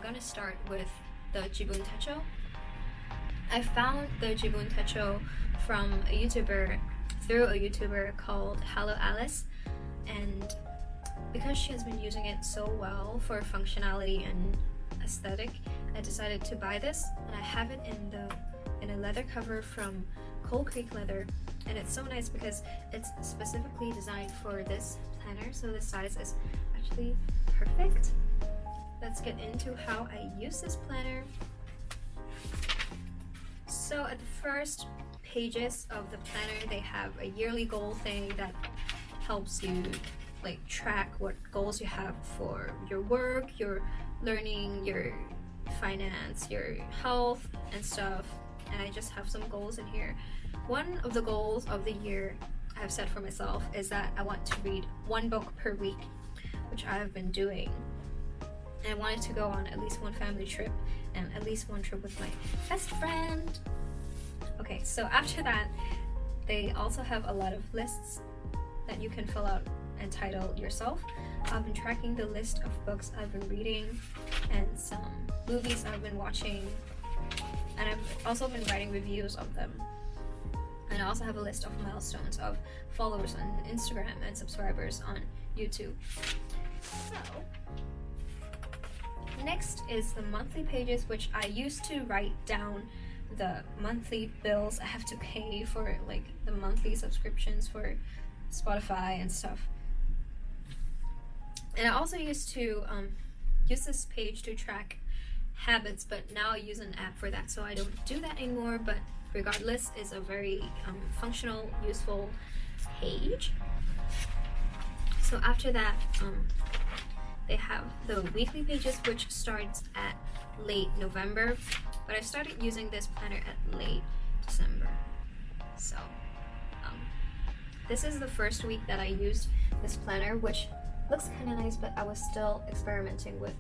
gonna start with the Jibun Techo. I found the Jibun Techo from through a YouTuber called Hello Alice, and because she has been using it so well for functionality and aesthetic, I decided to buy this, and I have it in a leather cover from Coal Creek leather, and it's so nice because it's specifically designed for this planner, so the size is actually perfect. Let's get into how I use this planner. So at the first pages of the planner, they have a yearly goal thing that helps you like track what goals you have for your work, your learning, your finance, your health and stuff. And I just have some goals in here. One of the goals of the year I've set for myself is that I want to read one book per week, which I have been doing. And I wanted to go on at least one family trip and at least one trip with my best friend. Okay, so after that, they also have a lot of lists that you can fill out and title yourself. I've been tracking the list of books I've been reading and some movies I've been watching, and I've also been writing reviews of them. And I also have a list of milestones of followers on Instagram and subscribers on YouTube. So next is the monthly pages, which I used to write down the monthly bills I have to pay for, like the monthly subscriptions for Spotify and stuff. And I also used to use this page to track habits, but now I use an app for that, so I don't do that anymore. But regardless, it's a very functional, useful page. So after that, they have the weekly pages, which starts at late November, but I started using this planner at late December. So this is the first week that I used this planner, which looks kind of nice, but I was still experimenting with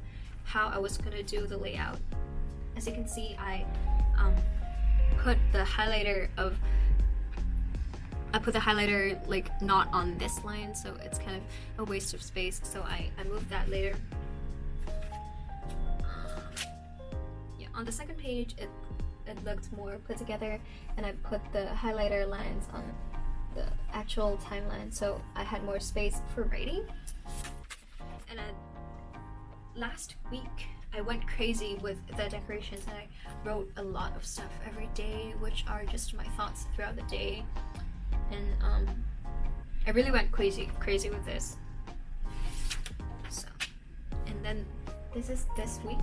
how I was gonna do the layout. As you can see, I put the highlighter like not on this line, so it's kind of a waste of space, so I moved that later. Yeah, on the second page it looked more put together, and I put the highlighter lines on the actual timeline, so I had more space for writing. And last week I went crazy with the decorations, and I wrote a lot of stuff every day, which are just my thoughts throughout the day. And I really went crazy with this. So, and then this is this week,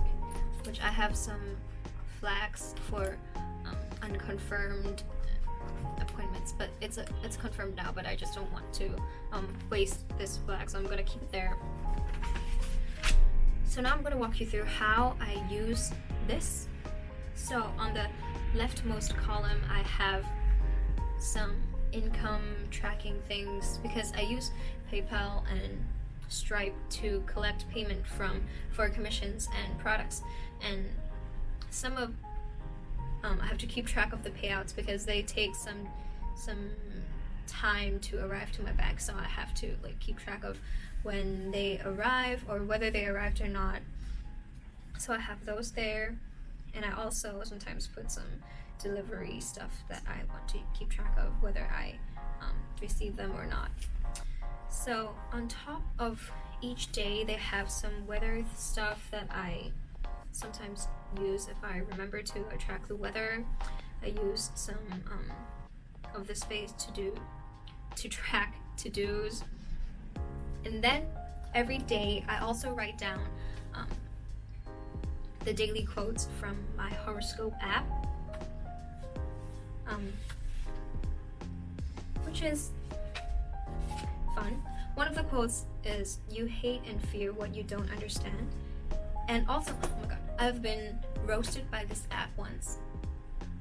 which I have some flags for unconfirmed appointments, but it's confirmed now, but I just don't want to waste this flag, so I'm gonna keep it there. So now I'm gonna walk you through how I use this. So on the leftmost column, I have some income tracking things, because I use PayPal and Stripe to collect payment for commissions and products, and some of I have to keep track of the payouts because they take some time to arrive to my bank, so I have to like keep track of when they arrive or whether they arrived or not. So I have those there, and I also sometimes put some delivery stuff that I want to keep track of, whether I receive them or not. So on top of each day, they have some weather stuff that I sometimes use if I remember to track the weather. I use some of the space to track to-dos. And then every day I also write down the daily quotes from my horoscope app, which is fun. One of the quotes is, "You hate and fear what you don't understand." And also, oh my god, I've been roasted by this app once.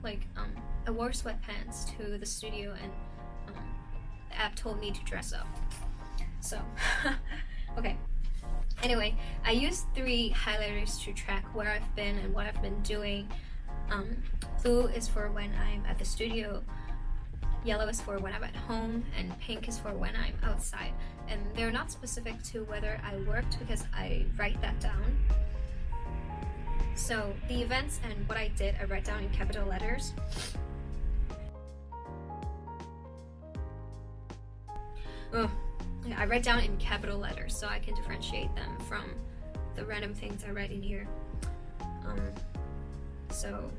Like, I wore sweatpants to the studio, and the app told me to dress up. So, okay. Anyway, I use 3 highlighters to track where I've been and what I've been doing. Blue is for when I'm at the studio, yellow is for when I'm at home, and pink is for when I'm outside. And they're not specific to whether I worked because I write that down. So the events and what I did, I write down in capital letters. I write down in capital letters so I can differentiate them from the random things I write in here. So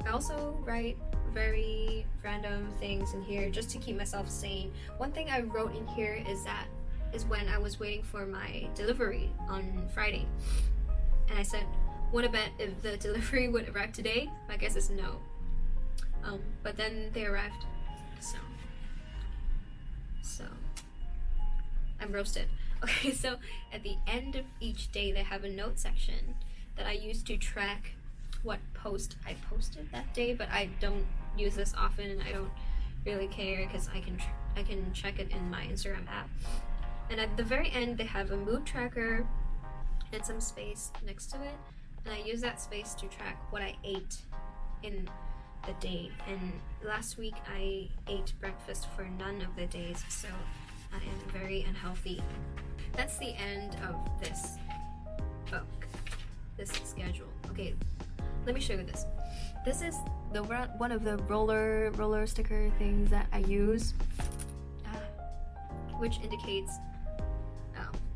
I also write very random things in here just to keep myself sane. One thing I wrote in here is when I was waiting for my delivery on Friday, and I said, "Want to bet if the delivery would arrive today?" My guess is no. But then they arrived, so I'm roasted. Okay, so at the end of each day, they have a note section that I use to track what post I posted that day, but I don't use this often and I don't really care because I can check it in my Instagram app. And at the very end, they have a mood tracker and some space next to it, and I use that space to track what I ate in the day. And last week I ate breakfast for none of the days, so I am very unhealthy. That's the end of this book, this schedule. Okay, let me show you this. This is one of the roller sticker things that I use, which indicates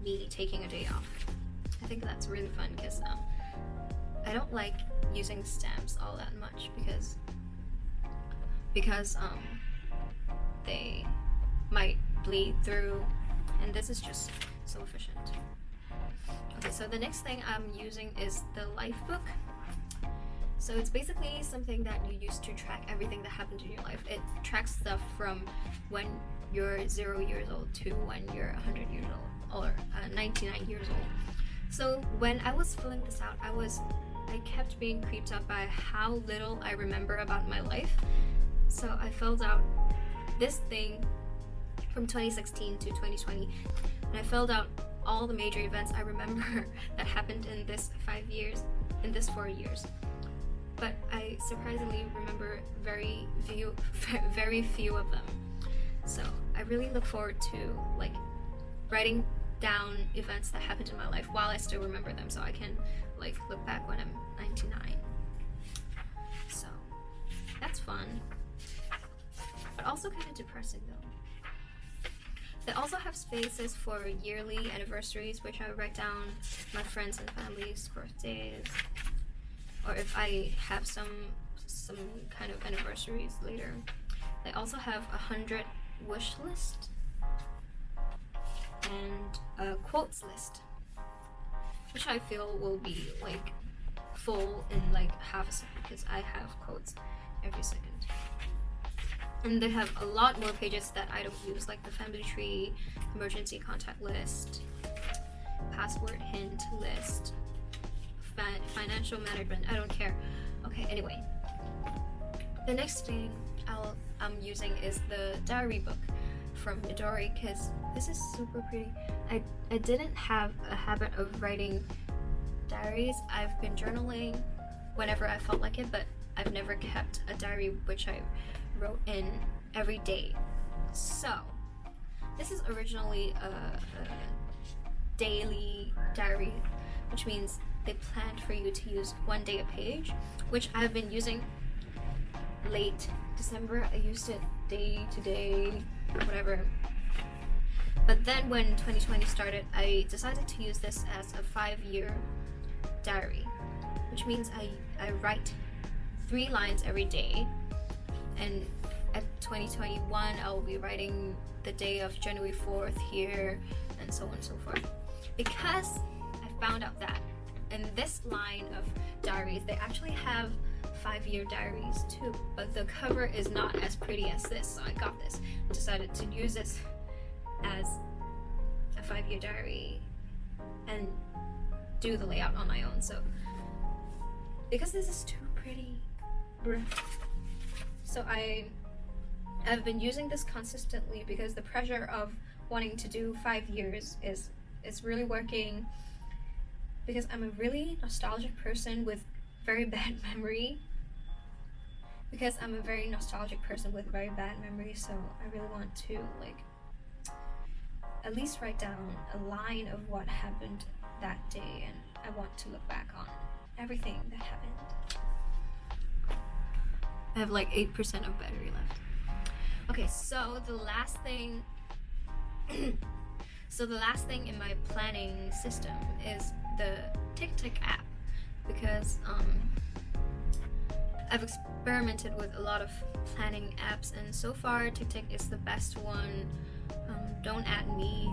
me taking a day off. I think that's really fun because I don't like using stamps all that much because they might bleed through, and this is just so efficient. Okay, so the next thing I'm using is the life book. So it's basically something that you use to track everything that happened in your life. It tracks stuff from when you're 0 years old to when you're 100 years old or 99 years old. So when I was filling this out, I kept being creeped out by how little I remember about my life. So I filled out this thing from 2016 to 2020, and I filled out all the major events I remember that happened in this 4 years. But I surprisingly remember very few of them. So I really look forward to like writing down events that happened in my life while I still remember them, so I can like look back when I'm 99. So that's fun, but also kind of depressing though. They also have spaces for yearly anniversaries, which I write down my friends and family's birthdays, or if I have some kind of anniversaries later. They also have 100 wish list and a quotes list, which I feel will be like full in like half a second because I have quotes every second. And they have a lot more pages that I don't use, like the family tree, emergency contact list, password hint list, financial management. I don't care. Okay, anyway, the next thing I'm using is the diary book from Midori because this is super pretty. I didn't have a habit of writing diaries. I've been journaling whenever I felt like it, but I've never kept a diary which I wrote in every day. So this is originally a daily diary, which means they planned for you to use 1 day a page, which I've been using late December. I used it day to day, whatever. But then when 2020 started, I decided to use this as a 5-year diary, which means I write 3 lines every day. And at 2021, I'll be writing the day of January 4th here, and so on and so forth. Because I found out that in this line of diaries, they actually have 5-year diaries too, but the cover is not as pretty as this, so I got this. I decided to use this as a 5-year diary and do the layout on my own. So because this is too pretty, so I've been using this consistently because the pressure of wanting to do 5 years is really working, because I'm a really nostalgic person with very bad memory. So I really want to like at least write down a line of what happened that day, and I want to look back on everything that happened. I have like 8% of battery left. Okay, so the last thing in my planning system is the TickTick app, because I've experimented with a lot of planning apps, and so far TickTick is the best one. Don't at me,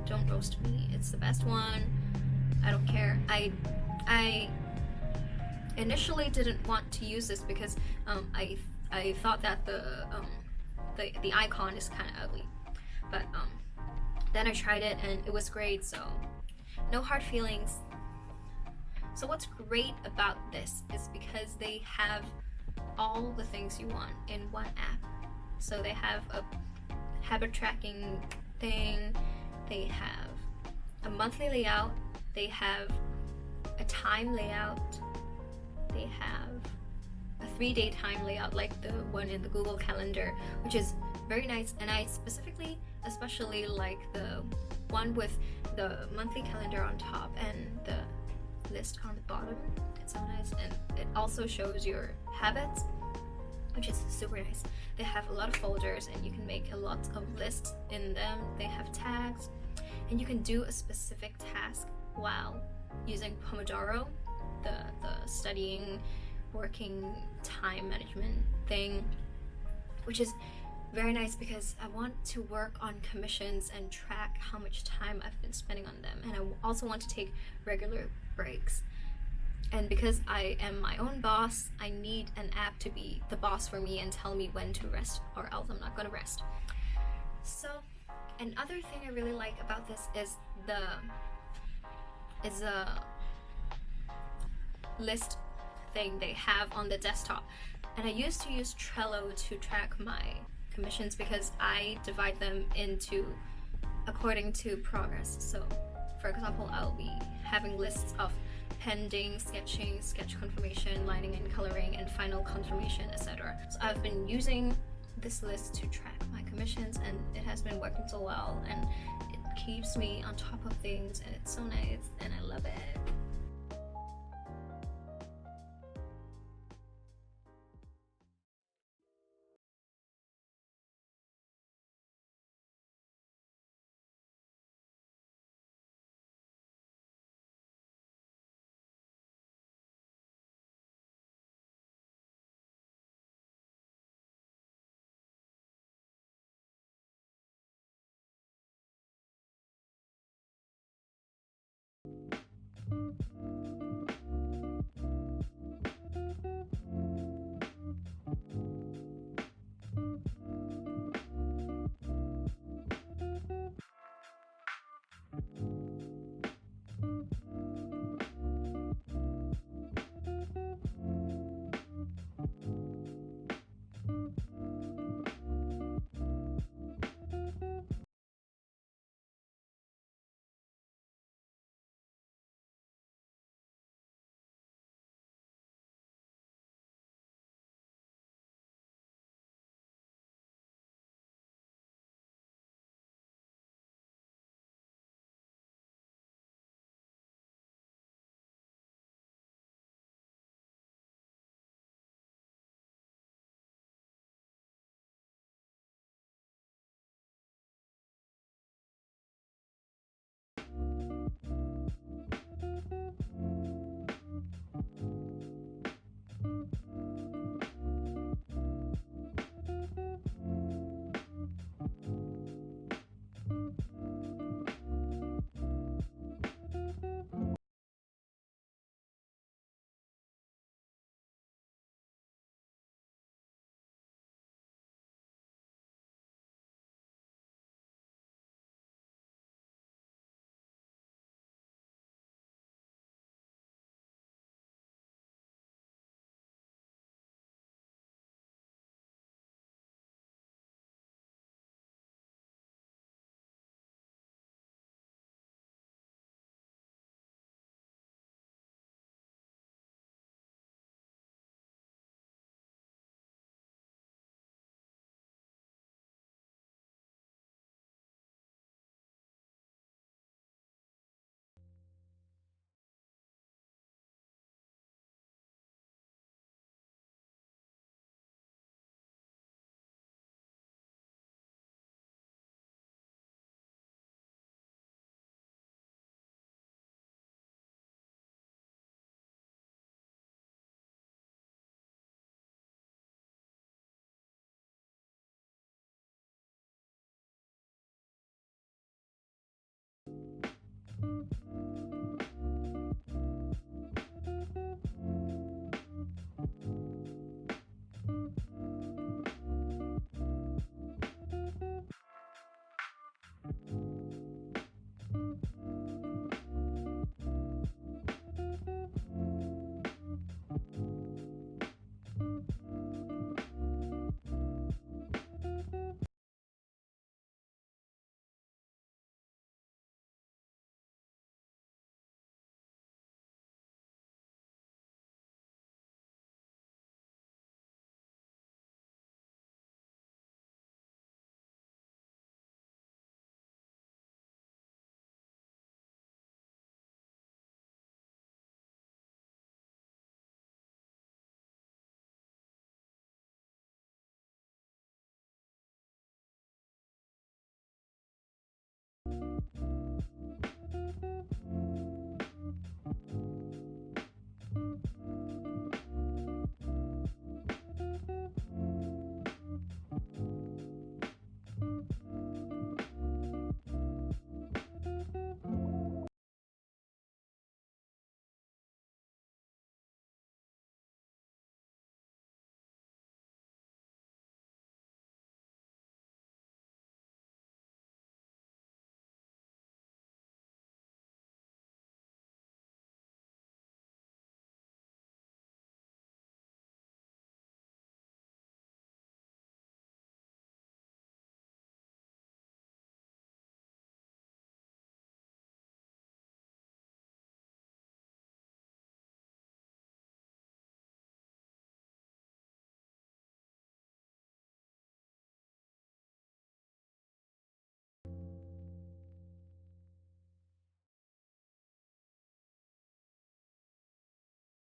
don't roast me, it's the best one. I don't care. I initially didn't want to use this because I thought that the icon is kind of ugly, but then I tried it and it was great, so no hard feelings. So what's great about this is because they have all the things you want in one app. So they have a habit tracking thing, they have a monthly layout, they have a time layout, they have a 3-day time layout like the one in the Google Calendar, which is very nice. And I especially like the one with the monthly calendar on top and the list on the bottom. It's so nice, and it also shows your habits, which is super nice. They have a lot of folders and you can make a lot of lists in them. They have tags and you can do a specific task while using Pomodoro, the studying, working time management thing, which is very nice because I want to work on commissions and track how much time I've been spending on them, and I also want to take regular breaks. And because I am my own boss, I need an app to be the boss for me and tell me when to rest, or else I'm not gonna rest. So another thing I really like about this is a list thing they have on the desktop. And I used to use Trello to track my commissions because I divide them according to progress. So for example, I'll be having lists of pending, sketching, sketch confirmation, lining and coloring, and final confirmation, etc. So I've been using this list to track my commissions, and it has been working so well, and it keeps me on top of things, and it's so nice and I love it.